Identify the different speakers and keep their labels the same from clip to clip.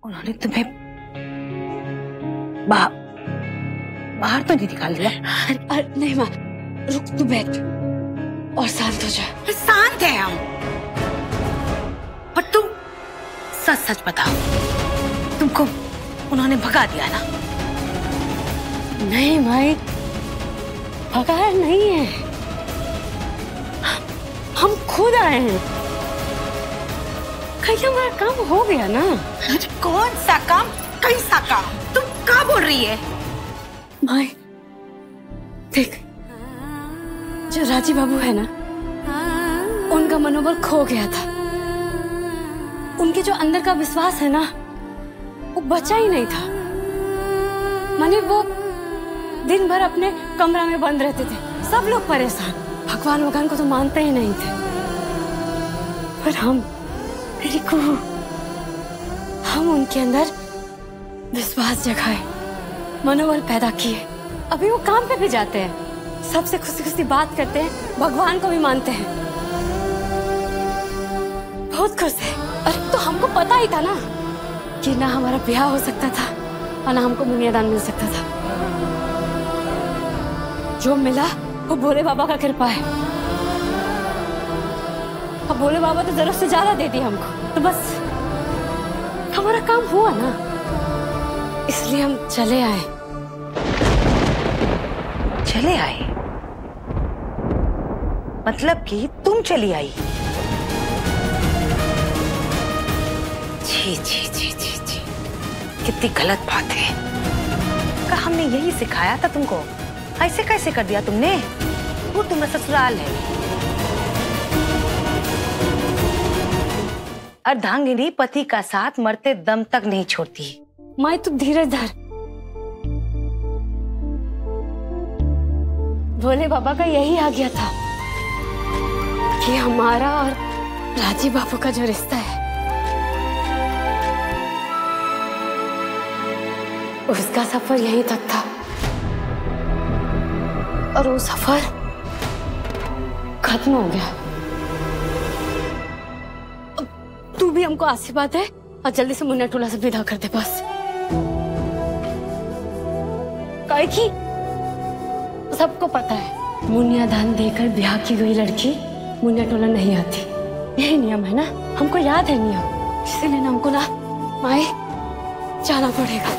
Speaker 1: उन्होंने तुम्हें बाहर तो नहीं निकाल दिया?
Speaker 2: नहीं माँ, रुक, तू बैठ और शांत हो जा।
Speaker 1: शांत है हम, पर तुम सच सच बताओ, तुमको उन्होंने भगा दिया ना?
Speaker 2: नहीं भाई, भगाया नहीं है, हम खुद आए हैं। कहीं हमारा काम हो गया ना।
Speaker 1: कौन सा काम? कैसा काम? तुम क्या बोल रही है?
Speaker 2: भाई देख, जो राजी बाबू है ना, उनका मनोबल खो गया था। उनके जो अंदर का विश्वास है ना, वो बचा ही नहीं था। माने वो दिन भर अपने कमरा में बंद रहते थे, सब लोग परेशान, भगवान को तो मानते ही नहीं थे। पर हम उनके अंदर विश्वास जगाए, मनोबल पैदा किए। अभी वो काम पे भी जाते हैं, सबसे खुशी खुशी बात करते हैं, भगवान को भी मानते हैं, बहुत खुश है। अरे तो हमको पता ही था ना कि ना हमारा ब्याह हो सकता था और ना हमको मुनियादान मिल सकता था। जो मिला वो भोले बाबा का कृपा है। अब भोले बाबा तो जरूरत से ज्यादा दे दी हमको, तो बस हमारा काम हुआ ना, इसलिए हम चले आए।
Speaker 1: चले आए? मतलब कि तुम चली आई? जी जी जी जी जी, कितनी गलत बात है। का हमने यही सिखाया था तुमको? ऐसे कैसे कर दिया तुमने? वो तुम्हारा ससुराल है। अर्धांगिनी पति का साथ मरते दम तक नहीं छोड़ती।
Speaker 2: माई तू धीरज धर, भोले बाबा का यही आज्ञा था कि हमारा और राजी बाबू का जो रिश्ता है, उसका सफर यहीं तक था। और वो सफर खत्म हो गया। तू भी हमको आशीर्वाद है और जल्दी से मुन्ना टोला से विदा कर दे बस। काहे की सबको पता है, मुनिया दान देकर ब्याह की गई लड़की मुनिया टोला नहीं आती, यही नियम है ना, हमको याद है नियम, इसीलिए ना हमको ना माए जाना पड़ेगा।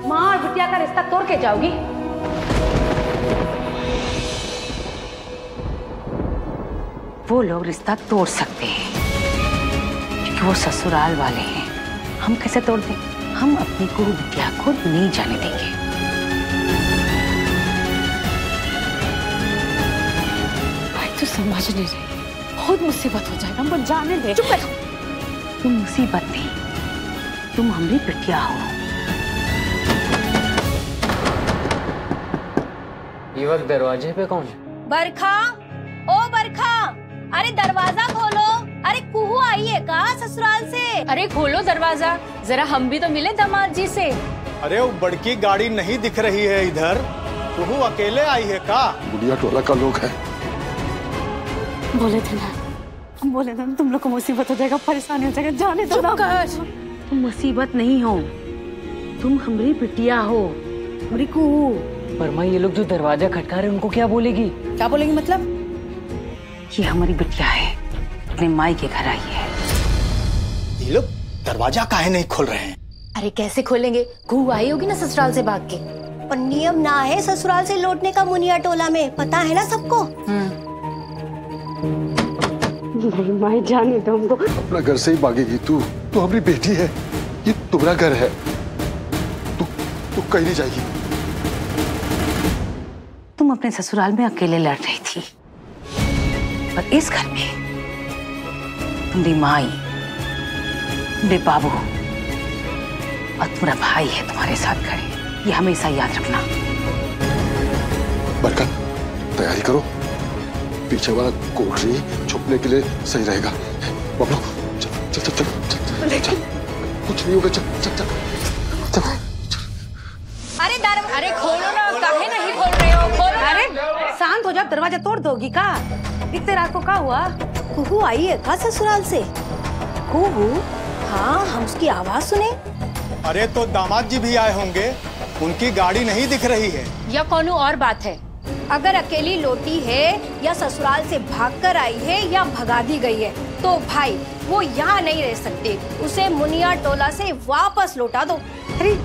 Speaker 1: माँ और बिटिया का रिश्ता तोड़ के जाओगी? वो लोग रिश्ता तोड़ सकते हैं क्योंकि वो ससुराल वाले हैं। हम कैसे तोड़ दें? हम अपनी को बिटिया को नहीं जाने देंगे।
Speaker 2: भाई तू समझ नहीं रही, बहुत मुसीबत हो जाएगा, हमको जाने दे।
Speaker 1: चुप कर। तुम मुसीबत नहीं, तुम हमारी बिटिया हो।
Speaker 3: ये वक्त दरवाजे पे कौन है?
Speaker 4: बरखा, ओ बरखा, अरे दरवाजा खोलो। अरे कुहू आई है का ससुराल से?
Speaker 5: अरे खोलो दरवाजा, जरा हम भी तो मिले दामाद जी से।
Speaker 6: अरे वो बड़की गाड़ी नहीं दिख रही है इधर, तू अकेले आई है का?
Speaker 7: बुढ़िया टोला का लोग है।
Speaker 2: बोले थे ना, हम बोले थे तुम लोग को मुसीबत हो जाएगा, परेशानी हो जाएगा, जाने दो ना।
Speaker 1: तुम मुसीबत नहीं हो, तुम हमारी बिटिया हो, हमारी कुहू।
Speaker 3: पर माँ ये लोग जो दरवाजा खटका रहे हैं उनको क्या बोलेगी?
Speaker 1: क्या बोलेगी मतलब? ये हमारी बिटिया है, अपने माई के घर आई है।
Speaker 6: ये लोग दरवाजा काहे नहीं खोल रहे हैं?
Speaker 5: अरे कैसे खोलेंगे, कुहू आई होगी ना ससुराल से भाग के।
Speaker 4: पर नियम ना है ससुराल से लौटने का मुनिया टोला में, पता है ना सबको।
Speaker 2: नहीं माई जाने दो हमको।
Speaker 7: अपना घर से ही भागेगी तू? तू हमारी बेटी है, ये तुम्हारा घर है, तू कहीं नहीं जाएगी।
Speaker 1: तुम अपने ससुराल में अकेले लड़ रही थी, पर इस घर में तुम्हारी माई, तुम्हारे बाबू और तुम्हारा भाई है तुम्हारे साथ खड़े, ये हमेशा याद रखना।
Speaker 7: बरकत, तैयारी करो, पीछे वाला कोठरी छुपने के लिए सही रहेगा। बबलू चल चल चल चल चल, कुछ नहीं होगा, चल चल चल चल।
Speaker 5: अरे खोलो ना, काहे नहीं खोल रहे हो? खोलो।
Speaker 1: अरे शांत हो जा, दरवाजा तोड़ दोगी का? इतने रात को क्या हुआ?
Speaker 4: कुहू आई है का ससुराल से?
Speaker 1: कुहू?
Speaker 4: हाँ, हम उसकी आवाज सुने।
Speaker 6: अरे तो दामाद जी भी आए होंगे, उनकी गाड़ी नहीं दिख रही है।
Speaker 5: या कौनो और बात है?
Speaker 4: अगर अकेली लौटी है या ससुराल से भागकर आई है या भगा दी गई है तो भाई वो यहाँ नहीं रह सकती, उसे मुनिया टोला से वापस लौटा दो।
Speaker 1: अरे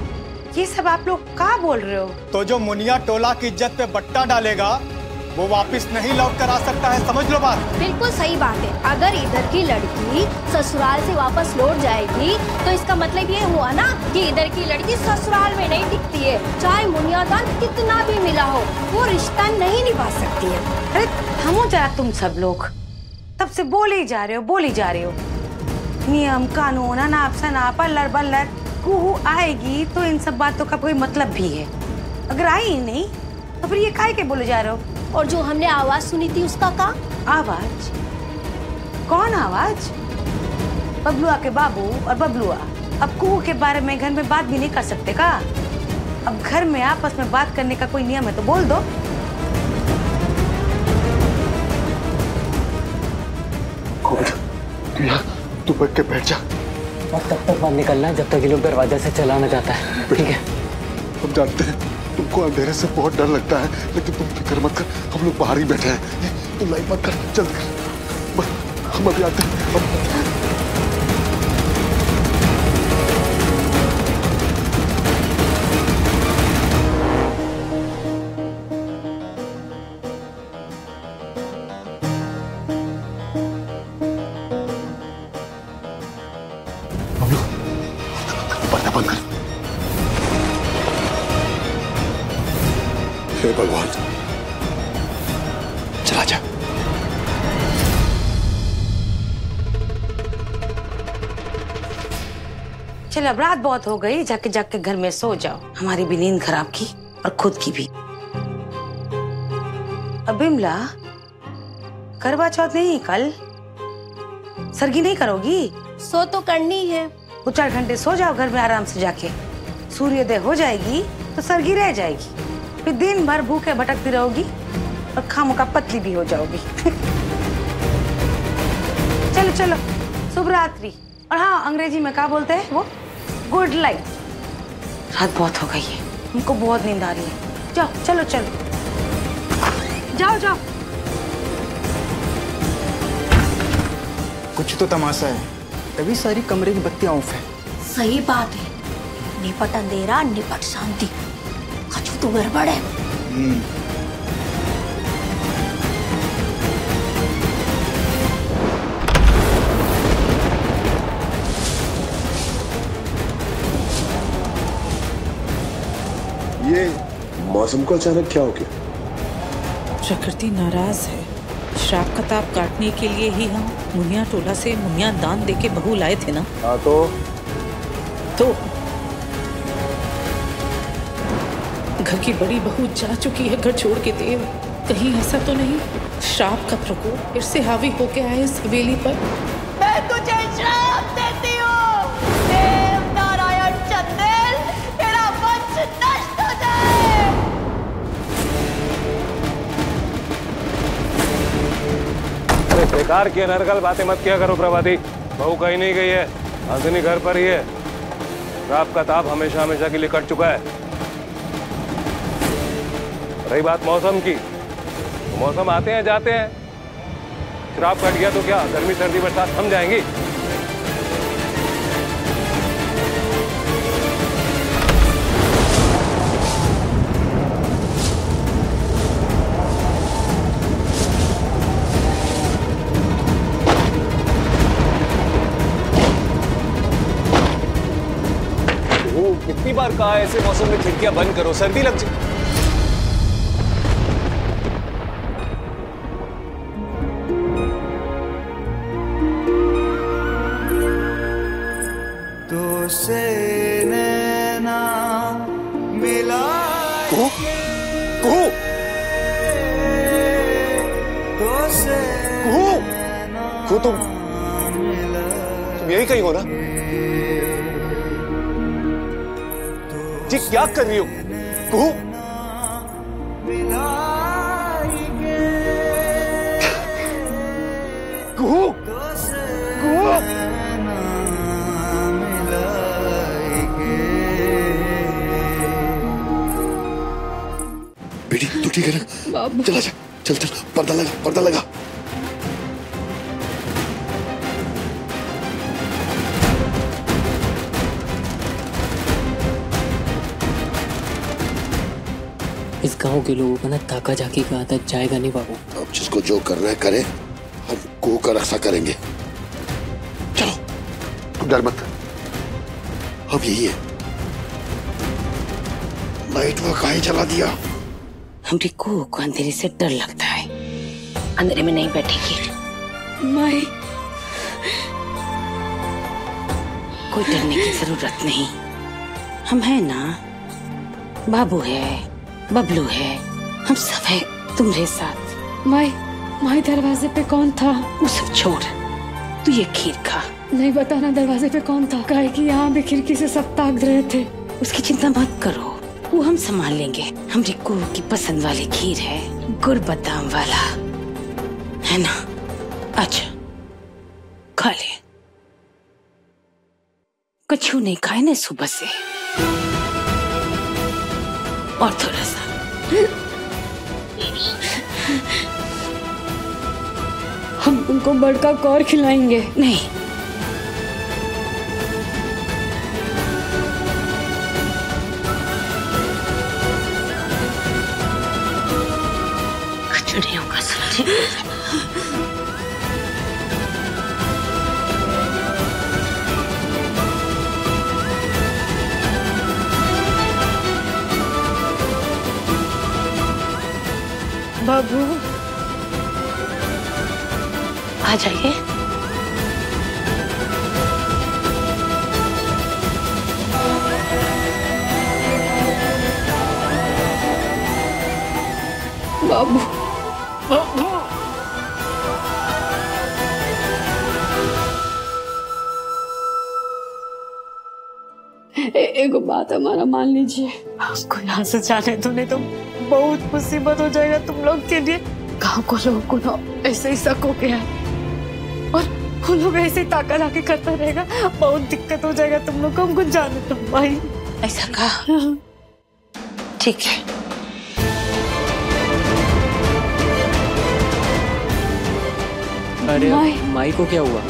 Speaker 1: ये सब आप लोग क्या बोल रहे हो?
Speaker 6: तो जो मुनिया टोला की इज्जत पे बट्टा डालेगा वो वापस नहीं लौट कर आ सकता है, समझ लो बात।
Speaker 4: बिल्कुल सही बात है। अगर इधर की लड़की ससुराल से वापस लौट जाएगी तो इसका मतलब ये हुआ ना कि इधर की लड़की ससुराल में नहीं टिकती है, चाहे मुनियादान कितना भी मिला हो, वो रिश्ता नहीं निभा सकती है।
Speaker 1: अरे थमो जरा तुम सब लोग, तब से बोले ही जा रहे हो। नियम कानून अनाप शनाप अल्लर बल्लर, कुहू आएगी तो इन सब बातों का कोई मतलब भी है। अगर आई ही नहीं तो फिर ये काहे के बोले जा रहे हो?
Speaker 4: और जो हमने आवाज सुनी थी उसका क्या?
Speaker 1: आवाज? कौन आवाज? बबलुआ के बाबू और बबलुआ अब कुहू के बारे में घर में बात भी नहीं कर सकते का? अब घर में आपस में बात करने का कोई नियम है तो बोल दो।
Speaker 7: तू बैठ के बैठ जा।
Speaker 3: और तब तक बाहर निकलना जब तक ये लोग दरवाजा से चला न जाता है, ठीक है?
Speaker 7: हम जानते हैं तुमको अंधेरे से बहुत डर लगता है, लेकिन तुम फिक्र मत कर, हम लोग बाहर ही बैठे हैं। तुम लाइट मत कर, जल्दी कर, हम अभी आते हैं। बंद कर। हे भगवान, चला जा।
Speaker 1: चलो अब रात बहुत हो गई, जाके घर में सो जाओ। हमारी भी नींद खराब की और खुद की भी। अब बिमला, करवा चौथ नहीं कल? सरगी नहीं करोगी?
Speaker 4: सो तो करनी है।
Speaker 1: 2-4 घंटे सो जाओ घर में आराम से जाके। सूर्योदय हो जाएगी तो सरगी रह जाएगी, फिर दिन भर भूखे भटकती रहोगी और खामोका पतली भी हो जाओगी। चलो चलो, शुभ रात्रि। और हाँ, अंग्रेजी में क्या बोलते हैं वो? Good night. रात बहुत हो गई है, हमको बहुत नींद आ रही है। जाओ चलो चलो, जाओ जाओ।
Speaker 6: कुछ तो तमाशा है, तभी सारी कमरे की बत्तियां ऑफ है।
Speaker 4: सही बात है, निपट अंधेरा निपट शांति। कछु तो गड़बड़ है।
Speaker 7: ये मौसम को अचानक क्या हो गया?
Speaker 8: प्रकृति नाराज है। श्राप का ताप काटने के लिए ही हम मुनिया टोला से मुनिया दान देके बहू लाए थे ना।
Speaker 7: हाँ तो
Speaker 8: घर की बड़ी बहू जा चुकी है घर छोड़ के देव। कहीं ऐसा तो नहीं श्राप का प्रकोप फिर से हावी होके आए इस हवेली पर?
Speaker 4: मैं तुझे श्राप देती हूँ, देव नारायण चंदेल, तेरा वंश नष्ट हो जाए।
Speaker 9: अरे बेकार की अनर्गल बातें मत किया करो प्रभाती। बहू कहीं नहीं गई है, अंजनी घर पर ही है। श्राप का ताप हमेशा हमेशा के लिए कट चुका है। रही बात मौसम की, तो मौसम आते हैं जाते हैं। श्राप कट गया तो क्या गर्मी सर्दी बरसात थम जाएंगी?
Speaker 10: कितनी बार कहा है ऐसे मौसम में खिड़कियां बंद करो, सर्दी लग जाए।
Speaker 11: तो से नैना मिला
Speaker 10: तुम यही कहीं हो ना? जी क्या कर रही हो? कुहू कुहू कुहू
Speaker 7: बेटी तू ठीक है ना?
Speaker 2: बाबू
Speaker 7: चला जा, चल चल, पर्दा लगा, पर्दा लगा।
Speaker 3: इस गांव के लोगों का ना ताका झाकी का आदत जाएगा नहीं बाबू।
Speaker 7: अब जिसको जो करना है करे, हम गो का रक्षा करेंगे। चलो तुम डर मत, हम यही है। लाइट वहां काहे जला दिया?
Speaker 1: हमरे को अंधेरे से डर लगता है, अंधेरे में नहीं बैठेगी।
Speaker 2: माई
Speaker 1: कोई डरने की जरूरत नहीं, हम है ना, बाबू है, बबलू है, हम सब है तुम्हारे साथ।
Speaker 2: माई माई दरवाजे पे कौन था?
Speaker 1: वो सब छोड़, तू ये खीर खा।
Speaker 2: नहीं बताना दरवाजे पे कौन था, काहे कि यहाँ भी खिड़की से सब ताक रहे थे।
Speaker 1: उसकी चिंता मत करो, वो हम संभाल लेंगे। हमरे को की पसंद वाली खीर है, गुड़ बादाम वाला, है ना? अच्छा खा ले। कुछ नहीं खाए ना सुबह से, और थोड़ा सा।
Speaker 2: हम उनको बड़का कौर खिलाएंगे।
Speaker 1: नहीं, खिचड़ियों का सब्जी।
Speaker 2: बाबू
Speaker 1: आ जाइए।
Speaker 2: बाबू बाबू एगो बात हमारा मान लीजिए,
Speaker 5: आपको यहाँ से जाने दो, नहीं तो बहुत मुसीबत हो जाएगा तुम लोग के लिए।
Speaker 2: गाँव को लोगों को ना ऐसे ही शक हो गया और वो लोग ऐसे ही ताका झाकी करता रहेगा, बहुत दिक्कत हो जाएगा तुम लोग को। हमको जाने दो भाई।
Speaker 1: ऐसा कहा? ठीक है।
Speaker 3: अरे माई को क्या हुआ?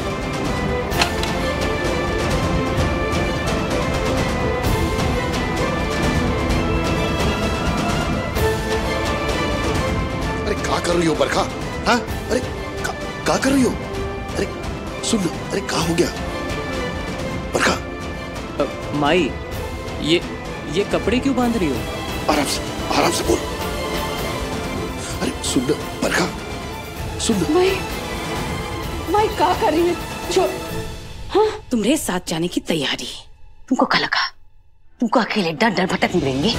Speaker 7: क्या कर रही हो बरखा? हाँ? अरे क्या कर रही हो? अरे सुन, अरे क्या हो गया बरखा?
Speaker 3: माई ये कपड़े क्यों बांध रही हो?
Speaker 7: आराम से बोल। अरे सुन बरखा, सुन।
Speaker 2: माई क्या कर रही है?
Speaker 1: हाँ? तुम्हारे साथ जाने की तैयारी। तुमको क्या लगा तुमको अकेले डर डर भटक मिलेंगे?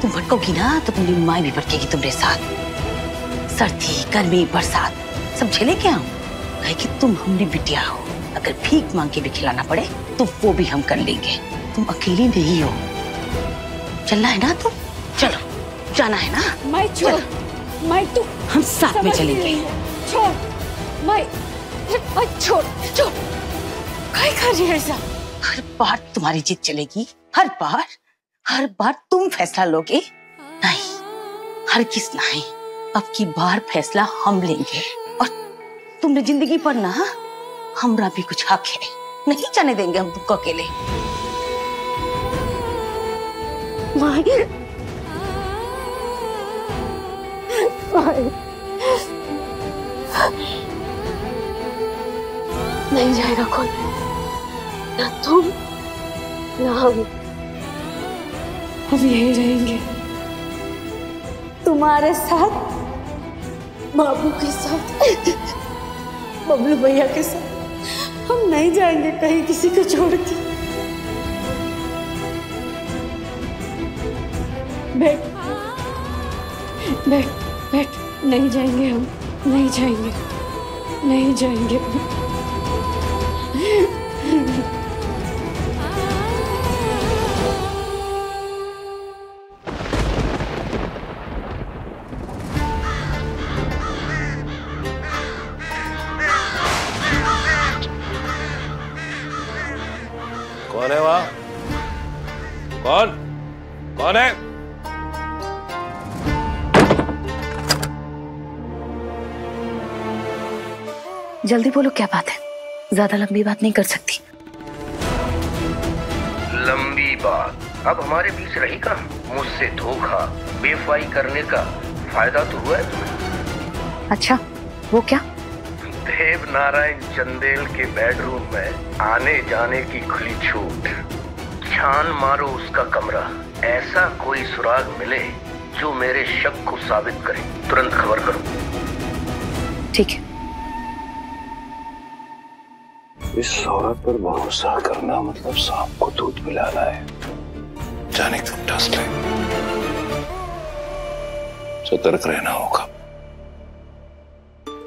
Speaker 1: तुम भटकोगी ना तो तुम्हारी माँ भी भटकेगी तुम्हारे साथ। सर्दी गर्मी बरसात सब झेले क्या हम? कहे कि तुम हमारी बिटिया हो, अगर भीख मांग के भी खिलाना पड़े तो वो भी हम कर लेंगे। तुम अकेली नहीं हो, चलना है ना? तुम चलो, जाना है ना?
Speaker 2: माई छोड़, माई तू,
Speaker 1: हम साथ में चलेंगे।
Speaker 2: छोड़ माई, छोड़ छोड़, क्या कर रही है ऐसा?
Speaker 1: हर बार तुम्हारी जीत चलेगी, हर बार तुम फैसला लोगे। नहीं, हर किस नहीं, अब की बार फैसला हम लेंगे। और तुमने जिंदगी पर ना हमरा भी कुछ हक है, नहीं जाने देंगे हम तुमको अकेले।
Speaker 2: माई नहीं जाएगा कोई, ना तुम ना हम यही रहेंगे तुम्हारे साथ, बाबू के साथ, बबलू भैया के साथ। हम नहीं जाएंगे कहीं किसी को छोड़ के। बैठ बैठ बैठ, नहीं जाएंगे हम, नहीं जाएंगे, नहीं जाएंगे।
Speaker 9: कौन है वहां? कौन है?
Speaker 1: जल्दी बोलो क्या बात है, ज्यादा लंबी बात नहीं कर सकती।
Speaker 12: लंबी बात अब हमारे बीच रही का? मुझसे धोखा बेवफाई करने का फायदा तो हुआ है तुम्हें।
Speaker 1: अच्छा वो क्या?
Speaker 12: देव नारायण चंदेल के बेडरूम में आने जाने की खुली छूट। छान मारो उसका कमरा, ऐसा कोई सुराग मिले जो मेरे शक को साबित करे, तुरंत खबर करो।
Speaker 1: ठीक है।
Speaker 12: इस औरत पर भरोसा करना मतलब सांप को दूध पिलाना है। जाने तुम टस ले, सतर्क रहना होगा,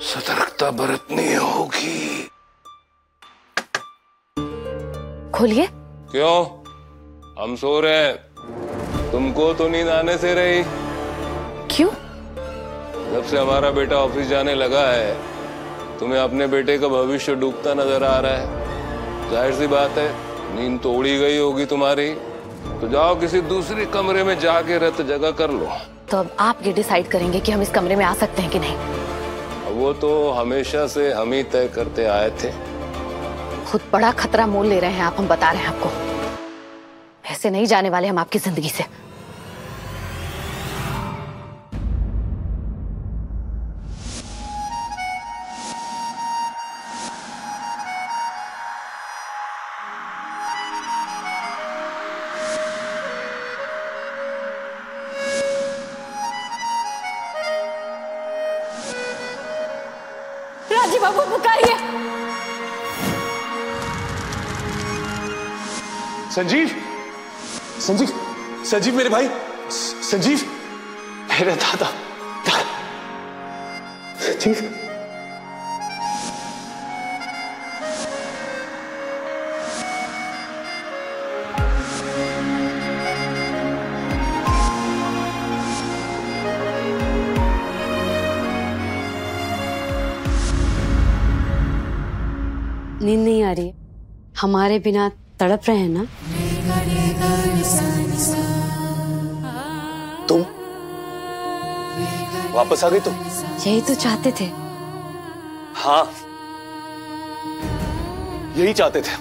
Speaker 12: सतर्कता बरतनी होगी।
Speaker 1: खोलिए।
Speaker 9: क्यों? हम सो रहे हैं, तुमको तो नींद आने से रही।
Speaker 1: क्यों?
Speaker 9: जब से हमारा बेटा ऑफिस जाने लगा है तुम्हें अपने बेटे का भविष्य डूबता नजर आ रहा है। जाहिर सी बात है नींद तो उड़ी गई होगी तुम्हारी, तो जाओ किसी दूसरे कमरे में जाके रत जगह कर लो।
Speaker 1: तो अब आप ये डिसाइड करेंगे कि हम इस कमरे में आ सकते हैं कि नहीं?
Speaker 9: वो तो हमेशा से हम ही तय करते आए थे।
Speaker 1: खुद बड़ा खतरा मोल ले रहे हैं आप, हम बता रहे हैं आपको। ऐसे नहीं जाने वाले हम आपकी जिंदगी से।
Speaker 2: राजी बाबू पुकारिए।
Speaker 10: संजीव, संजीव, संजीव मेरे भाई, संजीव मेरे दादा, संजीव।
Speaker 2: नींद नहीं आ रही है? हमारे बिना तड़प रहे हैं ना?
Speaker 10: तुम वापस आ गई तुम?
Speaker 2: यही तो चाहते थे।
Speaker 10: हाँ यही चाहते थे,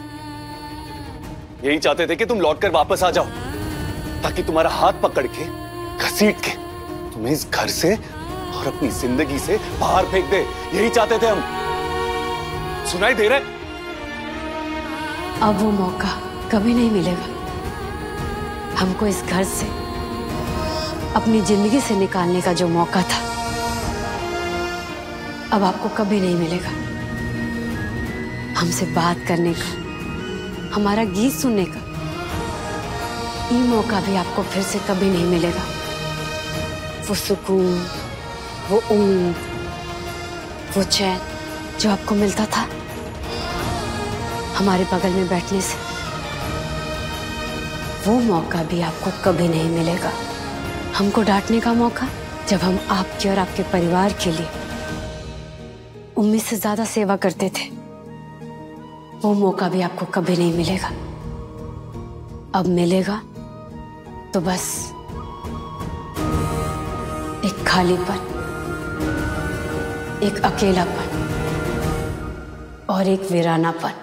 Speaker 10: यही चाहते थे कि तुम लौटकर वापस आ जाओ, ताकि तुम्हारा हाथ पकड़ के घसीट के तुम्हें इस घर से और अपनी जिंदगी से बाहर फेंक दे। यही चाहते थे हम। सुनाई दे रहे?
Speaker 2: अब वो मौका कभी नहीं मिलेगा। हमको इस घर से, अपनी जिंदगी से निकालने का जो मौका था, अब आपको कभी नहीं मिलेगा। हमसे बात करने का, हमारा गीत सुनने का, ये मौका भी आपको फिर से कभी नहीं मिलेगा। वो सुकून, वो उम्मीद, वो चैन जो आपको मिलता था हमारे बगल में बैठने से, वो मौका भी आपको कभी नहीं मिलेगा। हमको डांटने का मौका, जब हम आपके और आपके परिवार के लिए उम्मीद से ज्यादा सेवा करते थे, वो मौका भी आपको कभी नहीं मिलेगा। अब मिलेगा तो बस एक खालीपन, एक अकेलापन और एक वीरानापन।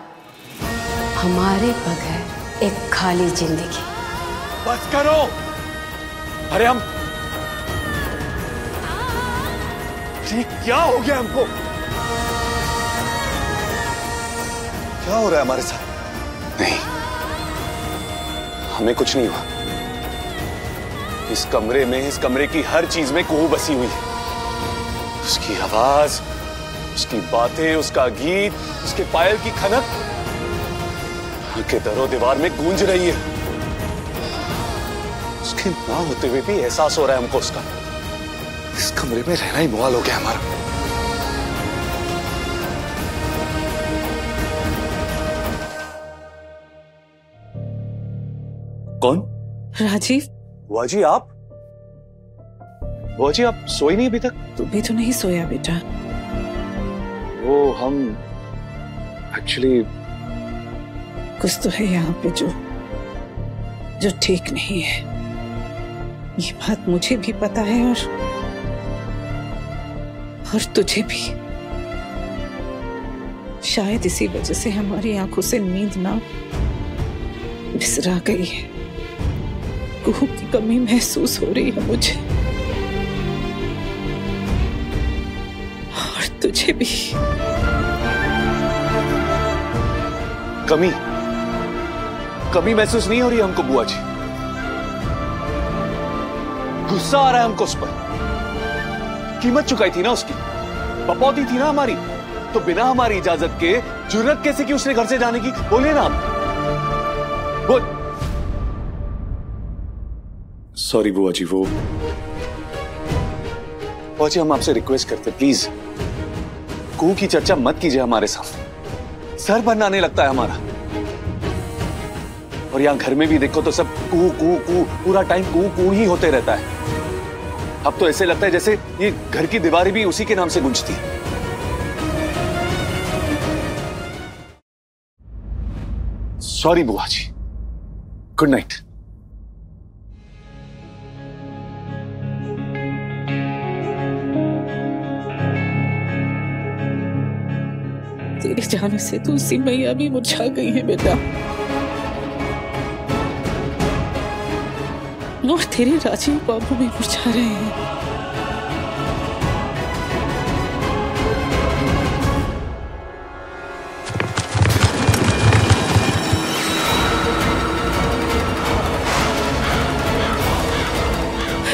Speaker 2: हमारे बगैर एक खाली जिंदगी।
Speaker 10: बस करो। अरे हम, ये क्या हो गया हमको? क्या हो रहा है हमारे साथ? नहीं, हमें कुछ नहीं हुआ। इस कमरे में, इस कमरे की हर चीज में कोहू बसी हुई है। उसकी आवाज, उसकी बातें, उसका गीत, उसके पायल की खनक के दरो दीवार में गूंज रही है। उसके ना होते हुए भी एहसास हो रहा है हमको उसका। इस कमरे में रहना ही मुहाल हो गया हमारा। कौन?
Speaker 8: राजीव।
Speaker 10: बुआ जी आप? बुआ जी आप सोई नहीं अभी तक?
Speaker 8: तू भी तो नहीं सोया बेटा?
Speaker 10: वो हम एक्चुअली,
Speaker 8: कुछ तो है यहाँ पे जो ठीक नहीं है। ये बात मुझे भी पता है और तुझे भी। शायद इसी वजह से हमारी आंखों से नींद ना बिसरा गई है। कुहू की कमी महसूस हो रही है मुझे, और तुझे भी।
Speaker 10: कमी महसूस नहीं हो रही हमको बुआ जी। गुस्सा आ रहा है हमको उस पर। कीमत चुकाई थी ना उसकी, बपौती थी ना हमारी, तो बिना हमारी इजाजत के जुर्रत कैसे की उसने घर से जाने की? बोलिए ना आप। सॉरी बुआ जी, वो बुआ जी हम आपसे रिक्वेस्ट करते प्लीज कू की चर्चा मत कीजिए हमारे सामने। सर बनाने लगता है हमारा। और यहां घर में भी देखो तो सब कू कू कू, पूरा टाइम कू कू ही होते रहता है। अब तो ऐसे लगता है जैसे ये घर की दीवारें भी उसी के नाम से गूंजती है। सॉरी बुआ जी, गुड नाइट।
Speaker 8: तेरे जाने से तुलसी मैया भी मुरझा गई है बेटा, और तेरे राजीव बाबू भी मुरझा रहे हैं।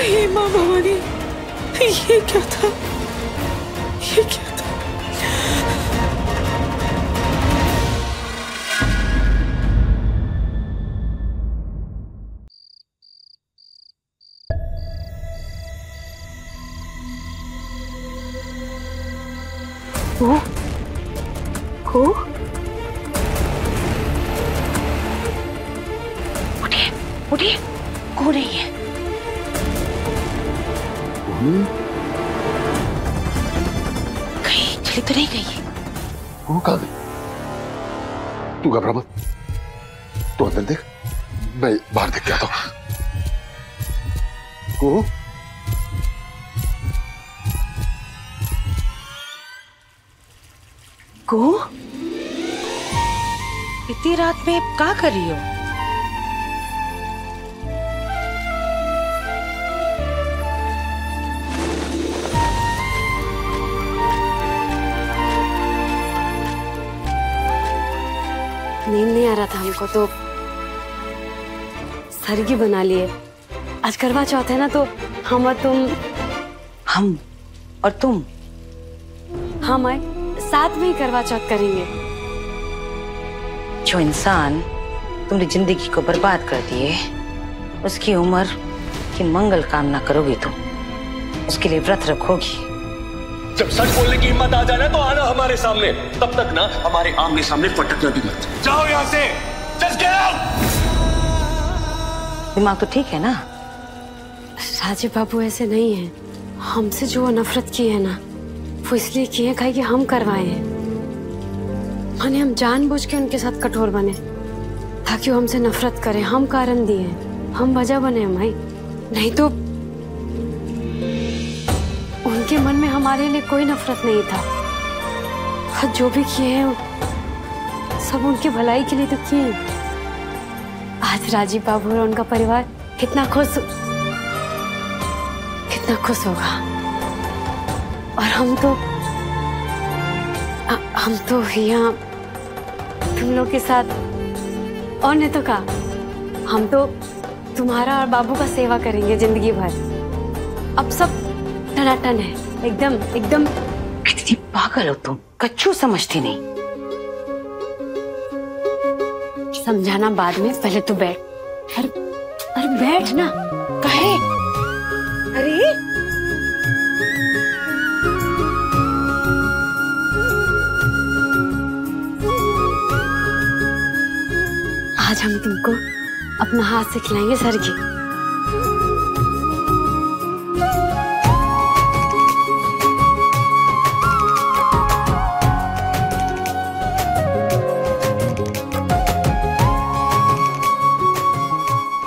Speaker 8: ये माँ भवानी, ये क्या था? ये क्या था?
Speaker 1: उठिए उठिए, को नहीं है। कहीं चली तो नहीं गई?
Speaker 7: वो कहाँ गई? तू घबरा मत, तू अंदर देख, मैं बाहर देख के आता हूँ।
Speaker 1: को इतनी रात में क्या कर रही हो?
Speaker 2: नींद नहीं आ रहा था हमको, तो सरगी बना लिए। आज करवा चौथ है ना, तो हम और तुम हम आए साथ में ही करवा चौथ करेंगे।
Speaker 1: जो इंसान तुमने जिंदगी को बर्बाद कर दिए, उसकी उम्र की मंगल कामना करोगी तुम, उसके लिए व्रत रखोगी।
Speaker 10: जब सच बोलने की हिम्मत आ जाए ना, तो आना हमारे सामने। तब तक ना हमारे आमने सामने फटकना भी मत। जाओ यहां से, जस्ट गेट आउट।
Speaker 1: दिमाग तो ठीक है ना?
Speaker 2: राजीव बाबू ऐसे नहीं है। हमसे जो नफरत की है ना, वो इसलिए की है कि हम करवाए हैं। माने हम जानबूझ के उनके साथ कठोर बने ताकि वो हमसे नफरत करे। हम कारण दिए, हम वजह बने माई। नहीं तो उनके मन में हमारे लिए कोई नफरत नहीं था। जो भी किए हैं सब उनके भलाई के लिए तो किए। आज राजीव बाबू और उनका परिवार कितना खुश होगा। और हम तो यहाँ तुम लोग के साथ, और नहीं तो क्या, हम तो तुम्हारा और बाबू का सेवा करेंगे जिंदगी भर। अब सब टनाटन है, एकदम।
Speaker 1: कितनी पागल हो तुम, कच्चू समझती नहीं।
Speaker 2: समझाना बाद में, पहले तो बैठ। अरे बैठ ना।
Speaker 1: काहे? अरे
Speaker 2: आज हम तुमको अपना हाथ से खिलाएंगे सरगी।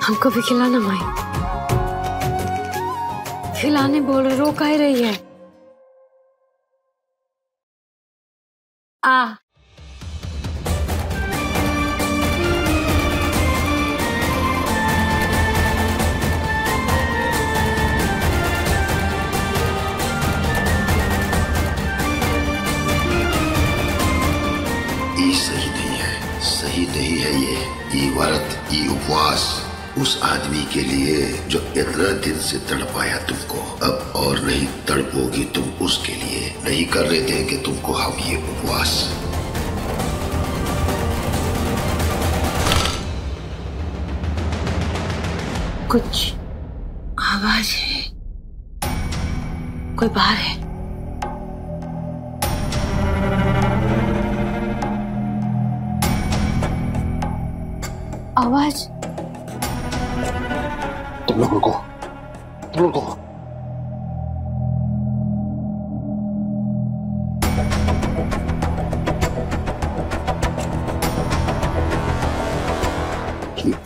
Speaker 2: हमको भी खिलाना माई। खिलाने बोल रो काहे रही है?
Speaker 13: उस आदमी के लिए जो इतना दिन से तड़पाया तुमको, अब और नहीं तड़पोगी तुम उसके लिए। नहीं करने देंगे तुमको हम ये उपवास।
Speaker 1: कुछ आवाज है, कोई बाहर है।
Speaker 2: आवाज?
Speaker 7: तुम लोग रुको, तुम लोग रुको।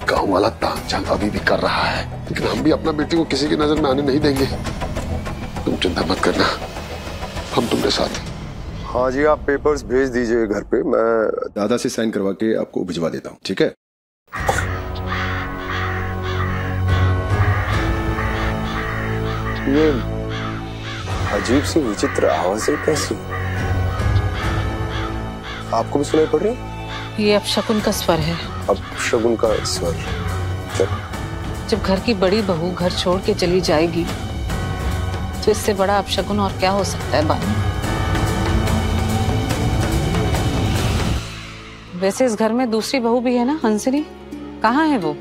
Speaker 7: गांव वाला ताक झांक अभी भी कर रहा है, लेकिन हम भी अपना बेटी को किसी की नजर में आने नहीं देंगे। तुम चिंता मत करना, हम तुम्हारे साथ हैं।
Speaker 14: हाँ जी, आप पेपर्स भेज दीजिए घर पे, मैं दादा से साइन करवा के आपको भिजवा देता हूँ, ठीक है? ये अजीब सी विचित्र आवाजें कैसी? आपको भी सुनाई पड़ रही है?
Speaker 8: ये अपशकुन का स्वर है।
Speaker 14: अपशकुन का स्वर?
Speaker 8: जब घर की बड़ी बहू घर छोड़ के चली जाएगी तो इससे बड़ा अपशकुन और क्या हो सकता है बाबू? वैसे इस घर में दूसरी बहू भी है ना, हंसिनी, कहाँ है वो?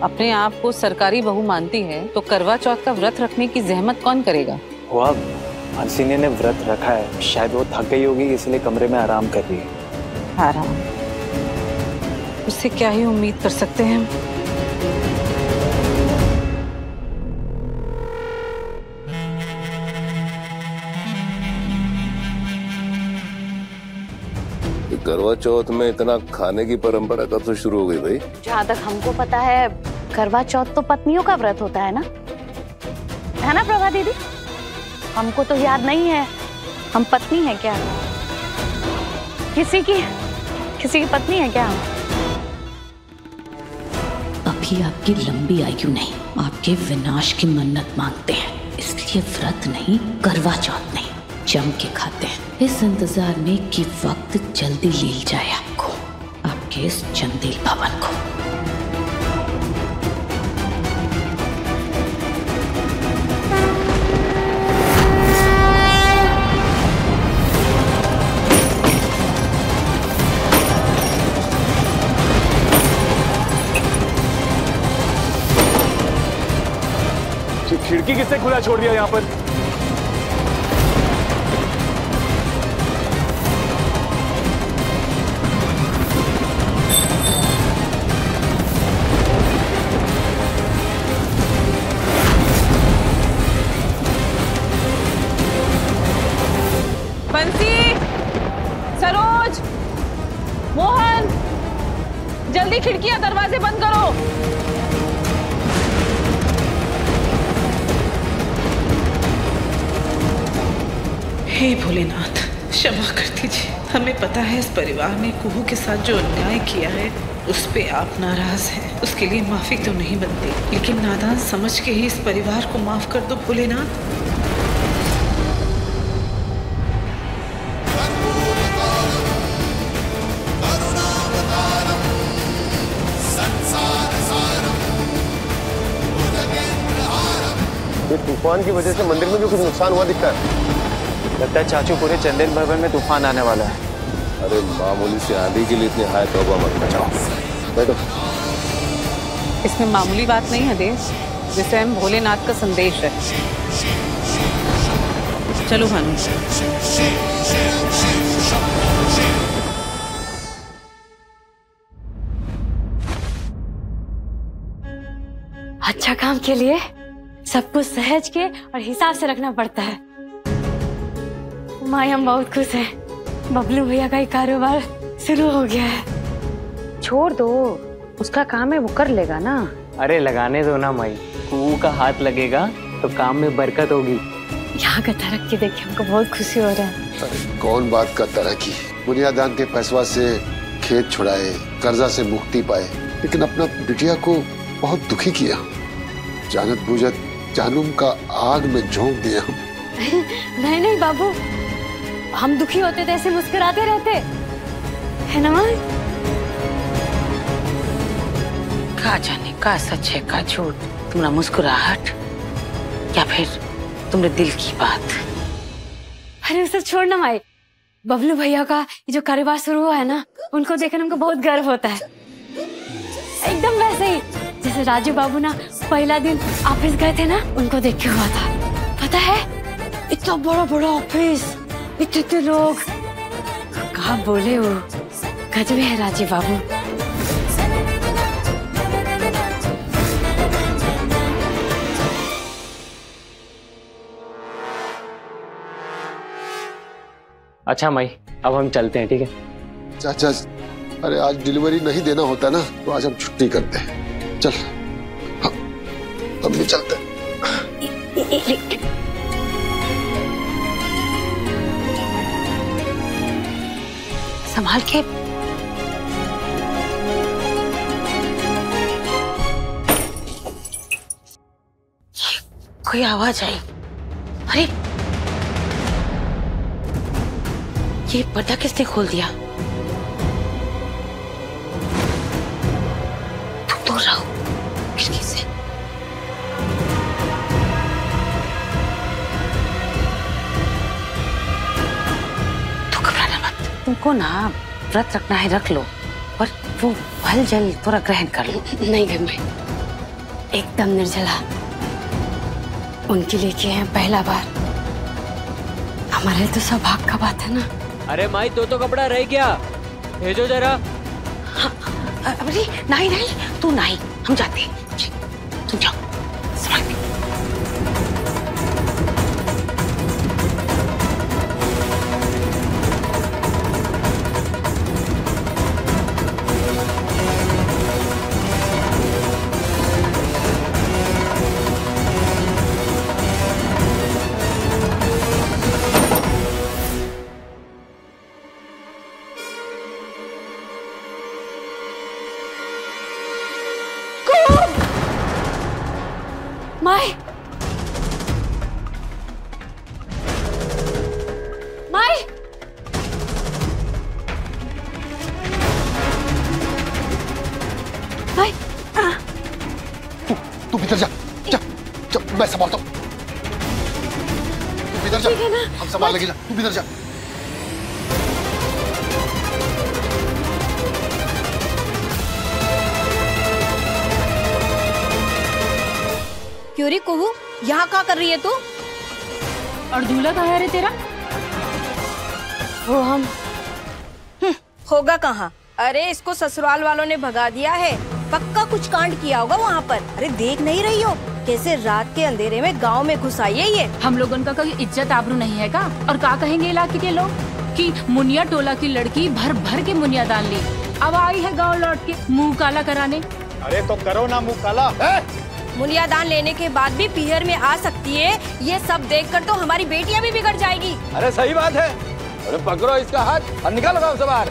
Speaker 8: अपने आप को सरकारी बहू मानती है तो करवा चौथ का व्रत रखने की जहमत कौन करेगा?
Speaker 15: वो अब हंसिनी ने व्रत रखा है, शायद वो थक गई होगी इसलिए कमरे में आराम कर रही है।
Speaker 8: आराम? उससे क्या ही उम्मीद कर सकते हैं हम?
Speaker 9: करवा चौथ में इतना खाने की परंपरा कब से शुरू हो गई भाई?
Speaker 1: जहाँ तक हमको पता है करवा चौथ तो पत्नियों का व्रत होता है ना प्रभा दीदी? हमको तो याद नहीं है, हम पत्नी हैं क्या? किसी की पत्नी है क्या? अभी आपकी लंबी आयु नहीं, आपके विनाश की मन्नत मांगते हैं, इसलिए व्रत नहीं, करवा चौथ नहीं, जम के खाते हैं, इस इंतजार में कि वक्त जल्दी ले जाए आपको, आपके इस चंदेल भवन को।
Speaker 10: खिड़की किसने खुला छोड़ दिया यहाँ पर?
Speaker 8: बंसी, सरोज, मोहन, जल्दी खिड़कियां दरवाजे बंद करो। हे भोलेनाथ, क्षमा कर दीजिए। हमें पता है इस परिवार ने कुहू के साथ जो अन्याय किया है उस पे आप नाराज हैं, उसके लिए माफी तो नहीं बनती, लेकिन नादान समझ के ही इस परिवार को माफ कर दो भोलेनाथ।
Speaker 14: ये तूफान की वजह से मंदिर में भी कुछ नुकसान हुआ दिखता है।
Speaker 15: लगता है चाचू पूरे चंदेल भवन में तूफान आने वाला है।
Speaker 9: अरे मामूली से आंधी के लिए इतनी हाय तौबा मत मचाओ।
Speaker 14: बैठो।
Speaker 8: इसमें मामूली बात नहीं है देव, ये स्वयं भोलेनाथ का संदेश है। चलो भानु।
Speaker 2: अच्छा काम के लिए सब कुछ सहज के और हिसाब से रखना पड़ता है। माई हम बहुत खुश हैं, बबलू भैया का ही कारोबार शुरू हो गया है।
Speaker 3: छोड़ दो, उसका काम है वो कर लेगा ना। अरे लगाने दो ना माई, कुहू का हाथ लगेगा तो काम में बरकत होगी।
Speaker 2: यहाँ का तरक्की देख के हमको बहुत खुशी हो रहा है।
Speaker 7: अरे कौन बात का तरक्की? बुनियादान के पैसवा से खेत छुड़ाए, कर्जा से मुक्ति पाए, लेकिन अपना बिटिया को बहुत दुखी किया। जानत बूझत जानूम का आग में झोंक दिया हम।
Speaker 2: नहीं नहीं बाबू, हम दुखी होते थे ऐसे मुस्कुराते रहते है ना माँ?
Speaker 1: का जाने का सच है का झूठ, तुम्हारा मुस्कुराहट या फिर तुमने दिल की बात।
Speaker 2: अरे उसे छोड़ ना माई, बबलू भैया का ये जो कारोबार शुरू हुआ है ना, उनको देखकर हमको बहुत गर्व होता है। एकदम वैसे ही जैसे राजू बाबू ना पहला दिन ऑफिस गए थे ना, उनको देख के हुआ था। पता है इतना बड़ा बड़ा ऑफिस, इतने लोग, कहा बोले वो गजबे है राजू बाबू।
Speaker 3: अच्छा माई, अब हम चलते हैं, ठीक है?
Speaker 7: चाचा, अरे आज डिलीवरी नहीं देना होता ना, तो आज हम छुट्टी करते हैं। चल हम भी चलते हैं।
Speaker 1: संभाल के। कोई आवाज आई। अरे ये पर्दा किसने खोल दिया? तुम दूर रहो खिड़की से। तो घबराना मत, तुमको ना व्रत रखना है रख लो, पर वो फल जल थोड़ा ग्रहण कर लो।
Speaker 2: नहीं गंगे, एकदम निर्जला, उनके लिए किए हैं पहला बार। हमारे तो सौभाग्य का बात है ना।
Speaker 3: अरे माई, तो कपड़ा रह गया, भेजो जरा।
Speaker 1: हाँ, अरे नहीं नहीं, तू नहीं, हम जाते हैं, तुम जाओ।
Speaker 2: माई, माई, माई,
Speaker 7: तू भीतर जा, जा, जा, मैं संभालता हूँ। तू भीतर जा, हम संभाल लेंगे ना, तू भीतर जा।
Speaker 4: क्यों रे कुहू, यहाँ क्या कर रही है तू?
Speaker 2: और दूल्हा कहाँ है रे तेरा? वो हम
Speaker 4: होगा कहाँ? अरे इसको ससुराल वालों ने भगा दिया है, पक्का कुछ कांड किया होगा वहाँ पर। अरे देख नहीं रही हो कैसे रात के अंधेरे में गांव में घुस आई है ये?
Speaker 5: हम लोगों का कोई इज्जत आबरू नहीं है का? और क्या कहेंगे इलाके के लोग कि मुनिया टोला की लड़की भर भर के मुनिया दान ली, अब आई है गाँव लौट के मुँह काला कराने।
Speaker 6: अरे तो करो ना मुँह काला।
Speaker 4: मुनिया दान लेने के बाद भी पीहर में आ सकती है, ये सब देखकर तो हमारी बेटियां भी बिगड़ जाएगी।
Speaker 10: अरे सही बात है। अरे पकड़ो इसका हाथ और निकालो गाँव से बाहर।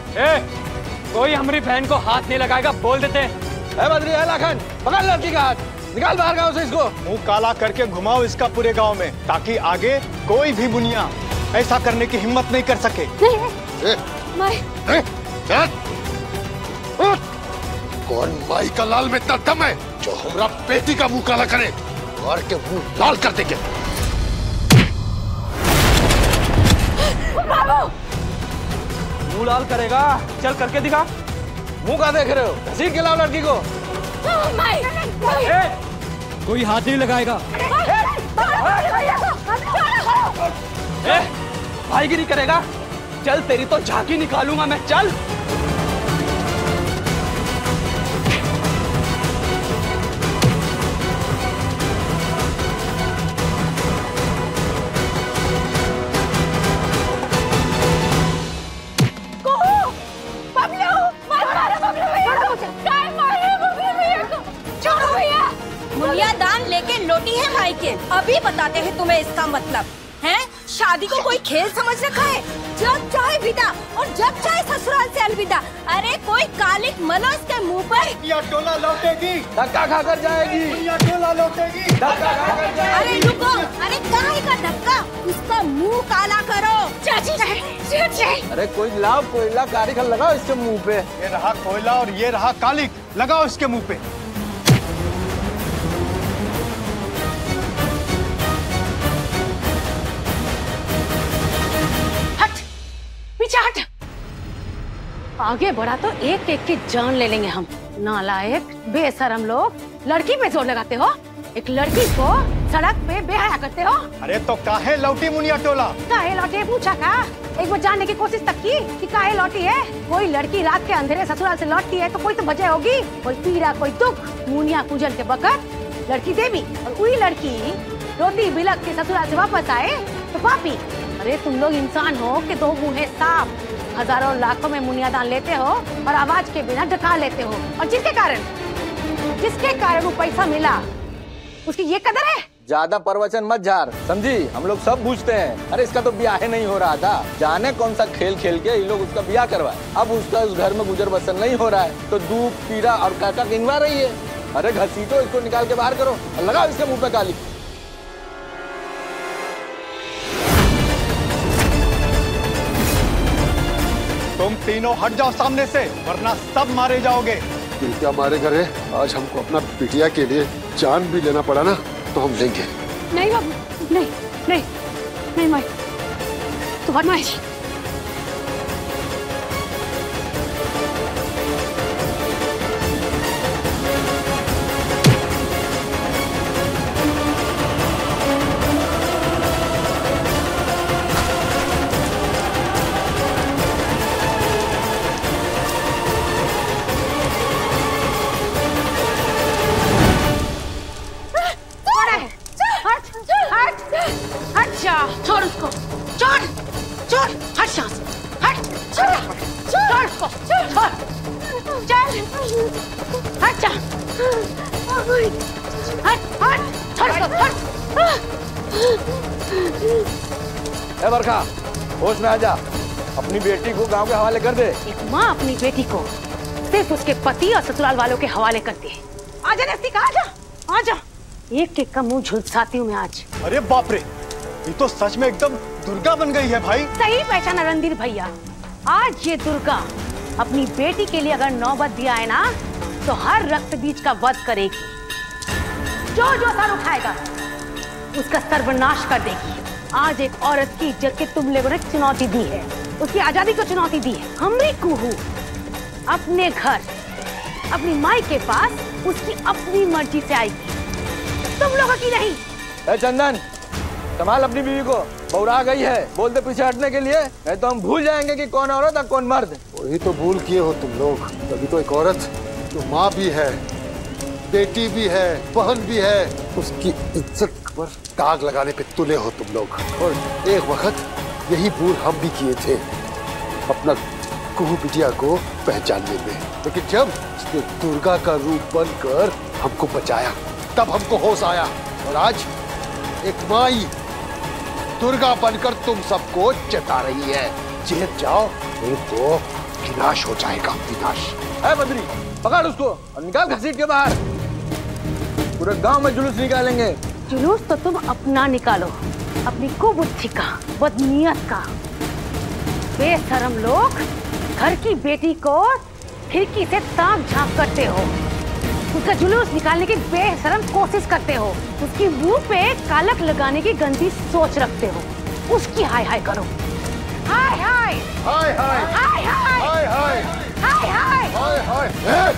Speaker 3: कोई हमारी बहन को हाथ नहीं लगाएगा, बोल देते हैं।
Speaker 10: बद्री है लाखन, पकड़ लड़की का हाथ, निकाल बाहर गाँव से इसको।
Speaker 6: मुंह काला करके घुमाओ इसका पूरे गांव में, ताकि आगे कोई भी मुनिया ऐसा करने की हिम्मत नहीं कर सके।
Speaker 7: कौन माई का लाल में इतना दम है जो हमारा बेटी का मुंह काला करे और के मुंह लाल कर देंगे?
Speaker 10: मुंह लाल करेगा? चल करके दिखा। मुंह का देख रहे हो? घसीट के लाओ लड़की को।
Speaker 3: कोई हाथ नहीं लगाएगा।
Speaker 10: भाईगिरी करेगा? चल तेरी तो झांकी निकालूंगा मैं, चल।
Speaker 4: मुनिया दान लेके लौटी है भाई के, अभी बताते हैं तुम्हें इसका मतलब है। शादी को कोई खेल समझ रखा है? जब चाहे विदा और जब चाहे ससुराल से अलविदा। अरे कोई कालिक मनो इसके मुंह पर।
Speaker 6: मुनिया टोला लौटेगी,
Speaker 10: धक्का खाकर जाएगी।
Speaker 6: मुनिया टोला लौटेगी,
Speaker 10: धक्का खाकर जाएगी।
Speaker 4: अरे रुको, अरे काहे का धक्का, उसका मुंह काला करो।
Speaker 10: अरे कोई लाओ कोयला कारीगर लगाओ इसके मुंह पे।
Speaker 6: ये रहा कोयला और ये रहा कालिक, लगाओ इसके मुंह पे।
Speaker 1: आगे बढ़ा तो एक एक की जान ले लेंगे हम। नालायक बेशरम लोग, लड़की पे जोर लगाते हो, एक लड़की को सड़क पे बेहया करते हो।
Speaker 6: अरे तो काहे लौटी मुनिया टोला?
Speaker 1: काहे लौटी पूछा का? एक बार जानने की कोशिश तक की कि काहे लौटी है? कोई लड़की रात के अंधेरे ससुराल से लौटती है तो कोई तो वजह होगी, कोई पीड़ा, कोई दुख। मुनिया पूजन के वक्त लड़की देवी और वही लड़की रोती बिलक के ससुराल से वापस आए तो पापी। अरे तुम लोग इंसान हो कि दो मुँहे सांप, हजारों लाखों में मुनिया दान लेते हो और आवाज के बिना ढका लेते हो, और जिसके कारण वो पैसा मिला उसकी ये कदर है।
Speaker 16: ज्यादा प्रवचन मत झार, समझी? हम लोग सब पूछते हैं। अरे इसका तो ब्याह नहीं हो रहा था, जाने कौन सा खेल खेल के ये लोग उसका ब्याह करवाए। अब उसका उस घर में गुजर बसर नहीं हो रहा है तो दुख पीड़ा और काका गिनवा रही है। अरे घसीटो इसको, निकाल के बाहर करो और लगाओ इसके मुंह पे काली।
Speaker 6: तुम तीनों हट जाओ सामने से, वरना सब मारे जाओगे।
Speaker 7: क्या मारे करे? आज हमको अपना बिटिया के लिए जान भी लेना पड़ा ना तो हम लेंगे।
Speaker 2: नहीं बाबू, नहीं नहीं नहीं माई, तू बदमाश।
Speaker 1: छोड़ उसको, छोड़ छोड़, हट यहाँ से, हट, छोड़ उसको, छोड़, चल, हट जा, हट, छोड़ उसको, हट।
Speaker 16: ए बरखा, होश में आ जा, अपनी बेटी को गांव के हवाले कर दे।
Speaker 1: एक माँ अपनी बेटी को सिर्फ उसके पति और ससुराल वालों के हवाले करती है। आजा नस्तिका, आजा, एक एक का मुंह झुलसाती हूँ मैं आज।
Speaker 6: अरे बाप रे, ये तो सच में एकदम दुर्गा बन गई है भाई।
Speaker 1: सही पहचाना रणधीर भैया, आज ये दुर्गा अपनी बेटी के लिए अगर नौबत दिया है ना तो हर रक्त बीज का वध करेगी। जो सर उठाएगा उसका सर्वनाश कर देगी। आज एक औरत की इज्जत की तुम लोगों ने चुनौती दी है, उसकी आजादी को चुनौती दी है। हमरी कुहू अपने घर अपनी माई के पास उसकी अपनी मर्जी से आएगी, तुम लोगों की नहीं।
Speaker 16: ए चंदन, संभाल अपनी बीवी को, बौरा गई है, बोलते पीछे हटने के लिए, नहीं तो हम भूल जाएंगे कि कौन औरत और कौन मर्द।
Speaker 7: वही तो भूल किए हो तुम लोग। अभी तो एक औरत जो माँ भी है, बेटी भी है, बहन भी है, उसकी इज्जत पर दाग लगाने पे तुले हो तुम लोग। और एक वक्त यही भूल हम भी किए थे अपना कुहू बिटिया को पहचानने में, लेकिन जब उसने दुर्गा का रूप बनकर हमको बचाया तब हमको होश आया। और आज एक माई दुर्गा बनकर तुम सबको जता रही है। चेत जाओ नहीं तो विनाश हो जाएगा, विनाश।
Speaker 16: है बद्री, पकड़ उसको और निकाल घसीट के बाहर। पूरे गांव में जुलूस निकालेंगे।
Speaker 1: जुलूस तो तुम अपना निकालो, अपनी कुबुद्धि का, बदनीयत का। बेशरम लोग घर की बेटी को खिड़की से ताक झांक करते हो, उसका जुलूस निकालने की बेशरम कोशिश करते हो, उसकी मुंह पे कालक लगाने की गंदी सोच रखते हो, उसकी हाय हाय करो। हाय हाय
Speaker 7: हाय हाय
Speaker 1: हाय हाय
Speaker 7: हाय
Speaker 1: हाय हाय
Speaker 7: हाय हाय।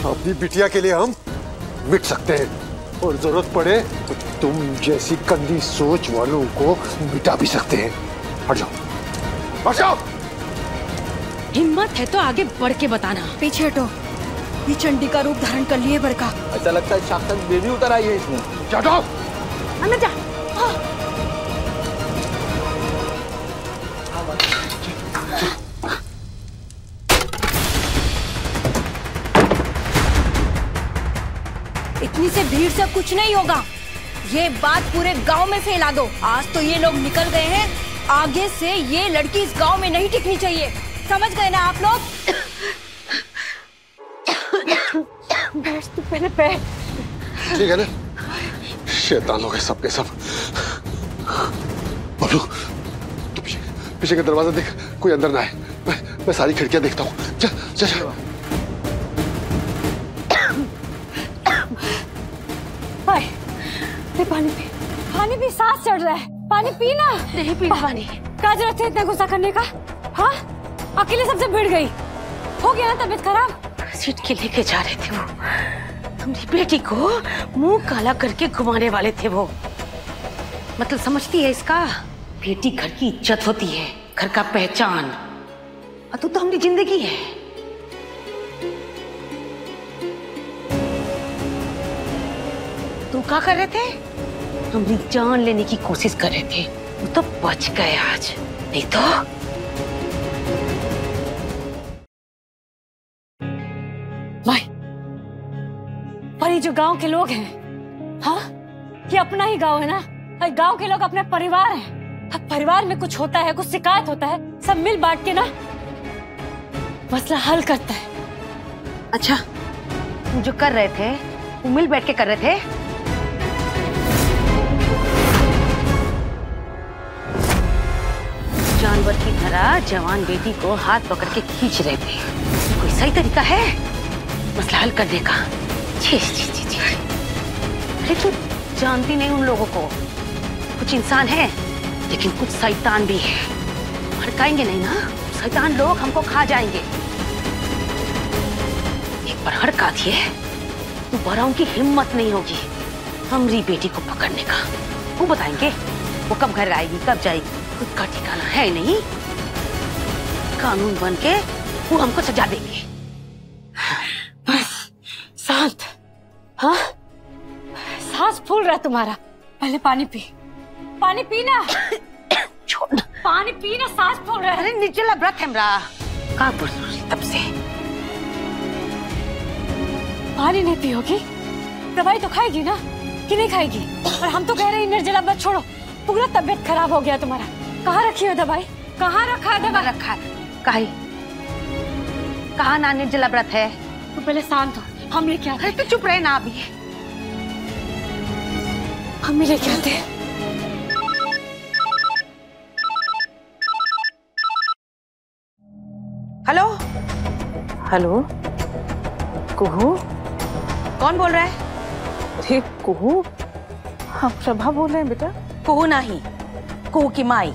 Speaker 7: अपनी बिटिया के लिए हम मिट सकते हैं और जरूरत पड़े तो तुम जैसी गंदी सोच वालों को मिटा भी सकते हैं। हट जाओ, हट जाओ।
Speaker 2: हिम्मत है तो आगे बढ़ के बताना। पीछे हटो, ये चंडी का रूप धारण कर लिए बरका।
Speaker 16: ऐसा लगता है साक्षात देवी उतर आई है इसमें।
Speaker 7: जाओ
Speaker 1: अंदर जा।
Speaker 4: इतनी से भीड़ से कुछ नहीं होगा, ये बात पूरे गांव में फैला दो। आज तो ये लोग निकल गए हैं, आगे से ये लड़की इस गांव में नहीं टिकनी चाहिए, समझ गए ना आप लोग?
Speaker 2: बैठ तू पहले बैठ।
Speaker 7: ठीक है ना, शैतान लोग हैं सब के सब। बबलू तू पीछे का दरवाजा देख, कोई अंदर ना आए। मैं सारी खिड़कियां देखता हूँ। चल चल चल।
Speaker 2: पानी पी, पानी पी, सांस चढ़ रहा है, पानी पी ना।
Speaker 1: नहीं पी पानी।
Speaker 2: क्या जरूरत है इतना गुस्सा करने का? हाँ, अकेले सबसे भिड़ गई। हो गया ना तबीयत खराब?
Speaker 1: सीट के लेके जा रहे थे वो, हमारी बेटी को मुंह काला करके घुमाने वाले थे वो। मतलब समझती है इसका? बेटी घर की इज्जत होती है, घर का पहचान, और तू तो हमारी जिंदगी है। तू क्या कर रहे थे? हमारी जान लेने की कोशिश कर रहे थे, वो तो बच गए आज, नहीं तो।
Speaker 2: भाई, पर ये जो गांव के लोग हैं, हाँ, ये अपना ही गांव है ना। गांव के लोग अपने परिवार हैं। अब परिवार में कुछ होता है, कुछ शिकायत होता है, सब मिल बांट के ना मसला हल करता है।
Speaker 1: अच्छा, तुम जो कर रहे थे वो मिल बैठ के कर रहे थे? जानवर की तरह जवान बेटी को हाथ पकड़ के खींच रहे थे। कोई सही तरीका है मसला हल करने का? छी छी छी छी। अरे तू जानती नहीं उन लोगों को, कुछ इंसान है लेकिन कुछ शैतान भी है। भड़काएंगे नहीं ना, शैतान लोग हमको खा जाएंगे। एक बार हड़का दिए दोबारा उनकी हिम्मत नहीं होगी हमारी बेटी को पकड़ने का। वो बताएंगे वो कब घर आएगी, कब जाएगी, खुद का ठिकाना है नहीं। कानून बन के वो हमको सजा देंगे।
Speaker 2: बस शांत। हाँ, सांस फूल रहा है तुम्हारा। पहले पानी पी, पानी पीना।
Speaker 1: छोड़ना,
Speaker 2: पानी पीना, सांस फूल रहा है।
Speaker 1: अरे निर्जला व्रत है मेरा, कहाँ तब से।
Speaker 2: पानी नहीं पियोगी? दवाई तो खाएगी ना, कि नहीं खाएगी? और हम तो कह रहे हैं निर्जला व्रत छोड़ो, पूरा तबीयत खराब हो गया तुम्हारा। कहाँ रखी हो दवाई? कहाँ रखा है दवाई?
Speaker 1: रखा है कहाँ ना निर्जला व्रत है?
Speaker 2: तू पहले शांत हो, हम लेके आते।
Speaker 1: तो चुप रहे ना अभी,
Speaker 2: हम लेके आते हैं।
Speaker 1: हेलो
Speaker 17: हेलो, कुहू?
Speaker 1: कौन बोल रहा है?
Speaker 17: अरे कुहू, हम प्रभा बोल रहे हैं बेटा।
Speaker 1: कुहू नहीं, कुहू की माई।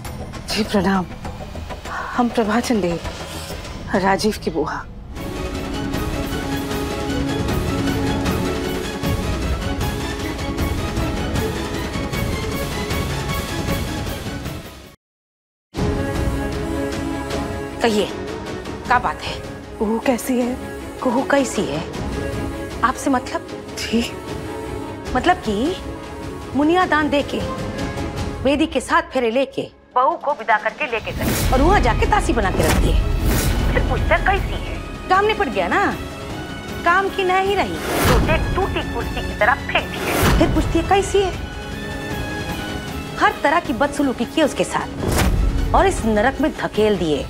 Speaker 17: जी प्रणाम, हम प्रभा चंदेल, राजीव की बुआ।
Speaker 1: कहिए, क्या बात है?
Speaker 17: कुहू कैसी है?
Speaker 1: कुहू कैसी है? आपसे मतलब?
Speaker 17: ठीक,
Speaker 1: मतलब कि मुनिया दान दे के वेदी के साथ फेरे लेके बहू को विदा करके लेके गए और वहाँ जाके तासी बना के रख दिए। फिर पूछता कैसी है? काम नहीं पड़ गया ना, काम की नहीं रही तो एक टूटी कुर्सी की तरह फेंक दी। फिर पूछती है कैसी है? हर तरह की बदसलूकी की उसके साथ और इस नरक में धकेल दिए।